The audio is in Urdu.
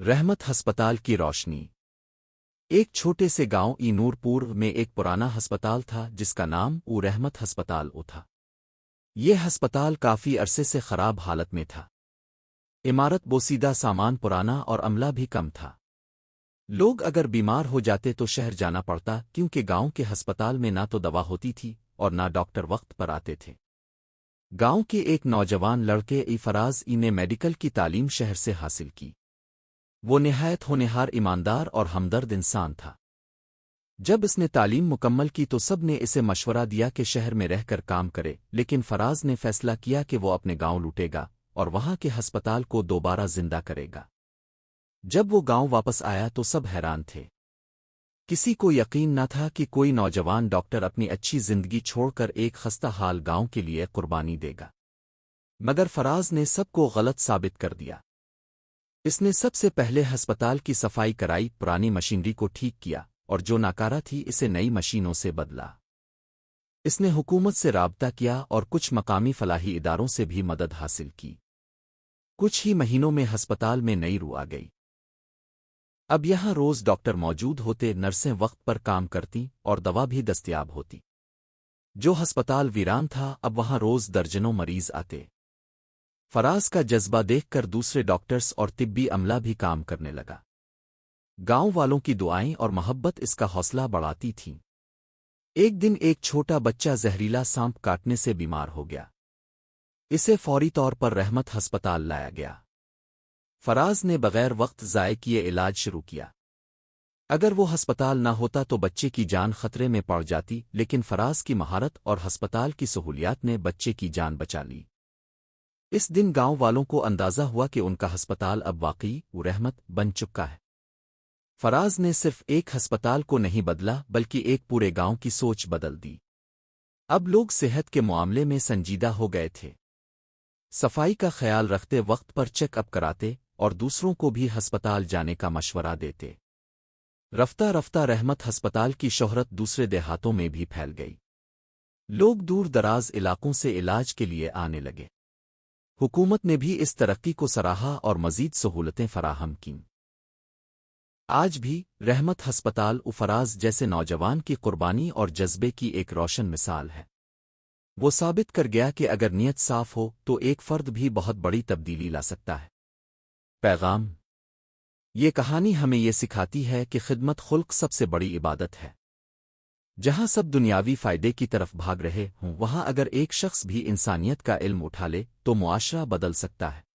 رحمت ہسپتال کی روشنی۔ ایک چھوٹے سے گاؤں نورپور میں ایک پرانا ہسپتال تھا جس کا نام رحمت ہسپتال تھا۔ یہ ہسپتال کافی عرصے سے خراب حالت میں تھا۔ عمارت بوسیدہ، سامان پرانا اور عملہ بھی کم تھا۔ لوگ اگر بیمار ہو جاتے تو شہر جانا پڑتا، کیونکہ گاؤں کے ہسپتال میں نہ تو دوا ہوتی تھی اور نہ ڈاکٹر وقت پر آتے تھے۔ گاؤں کے ایک نوجوان لڑکے فراز نے میڈیکل کی تعلیم شہر سے حاصل کی۔ وہ نہایت ہونہار، ایماندار اور ہمدرد انسان تھا۔ جب اس نے تعلیم مکمل کی تو سب نے اسے مشورہ دیا کہ شہر میں رہ کر کام کرے، لیکن فراز نے فیصلہ کیا کہ وہ اپنے گاؤں لوٹے گا اور وہاں کے ہسپتال کو دوبارہ زندہ کرے گا۔ جب وہ گاؤں واپس آیا تو سب حیران تھے۔ کسی کو یقین نہ تھا کہ کوئی نوجوان ڈاکٹر اپنی اچھی زندگی چھوڑ کر ایک خستہ حال گاؤں کے لیے قربانی دے گا۔ مگر فراز نے سب کو غلط ثابت کر دیا۔ اس نے سب سے پہلے ہسپتال کی صفائی کرائی، پرانی مشینری کو ٹھیک کیا اور جو ناکارہ تھی اسے نئی مشینوں سے بدلا۔ اس نے حکومت سے رابطہ کیا اور کچھ مقامی فلاحی اداروں سے بھی مدد حاصل کی۔ کچھ ہی مہینوں میں ہسپتال میں نئی روح آ گئی۔ اب یہاں روز ڈاکٹر موجود ہوتے، نرسیں وقت پر کام کرتی اور دوا بھی دستیاب ہوتی۔ جو ہسپتال ویران تھا اب وہاں روز درجنوں مریض آتے۔ فراز کا جذبہ دیکھ کر دوسرے ڈاکٹرز اور طبی عملہ بھی کام کرنے لگا۔ گاؤں والوں کی دعائیں اور محبت اس کا حوصلہ بڑھاتی تھیں۔ ایک دن ایک چھوٹا بچہ زہریلا سانپ کاٹنے سے بیمار ہو گیا۔ اسے فوری طور پر رحمت ہسپتال لایا گیا۔ فراز نے بغیر وقت ضائع کیے علاج شروع کیا۔ اگر وہ ہسپتال نہ ہوتا تو بچے کی جان خطرے میں پڑ جاتی، لیکن فراز کی مہارت اور ہسپتال کی سہولیات نے بچے کی جان بچا لی۔ اس دن گاؤں والوں کو اندازہ ہوا کہ ان کا ہسپتال اب واقعی رحمت بن چکا ہے۔ فراز نے صرف ایک ہسپتال کو نہیں بدلا بلکہ ایک پورے گاؤں کی سوچ بدل دی۔ اب لوگ صحت کے معاملے میں سنجیدہ ہو گئے تھے۔ صفائی کا خیال رکھتے، وقت پر چیک اپ کراتے اور دوسروں کو بھی ہسپتال جانے کا مشورہ دیتے۔ رفتہ رفتہ رحمت ہسپتال کی شہرت دوسرے دیہاتوں میں بھی پھیل گئی۔ لوگ دور دراز علاقوں سے علاج کے لیے آنے لگے۔ حکومت نے بھی اس ترقی کو سراہا اور مزید سہولتیں فراہم کیں۔ آج بھی رحمت ہسپتال فراز جیسے نوجوان کی قربانی اور جذبے کی ایک روشن مثال ہے۔ وہ ثابت کر گیا کہ اگر نیت صاف ہو تو ایک فرد بھی بہت بڑی تبدیلی لا سکتا ہے۔ پیغام: یہ کہانی ہمیں یہ سکھاتی ہے کہ خدمت خلق سب سے بڑی عبادت ہے۔ جہاں سب دنیاوی فائدے کی طرف بھاگ رہے ہوں، وہاں اگر ایک شخص بھی انسانیت کا علم اٹھا لے تو معاشرہ بدل سکتا ہے۔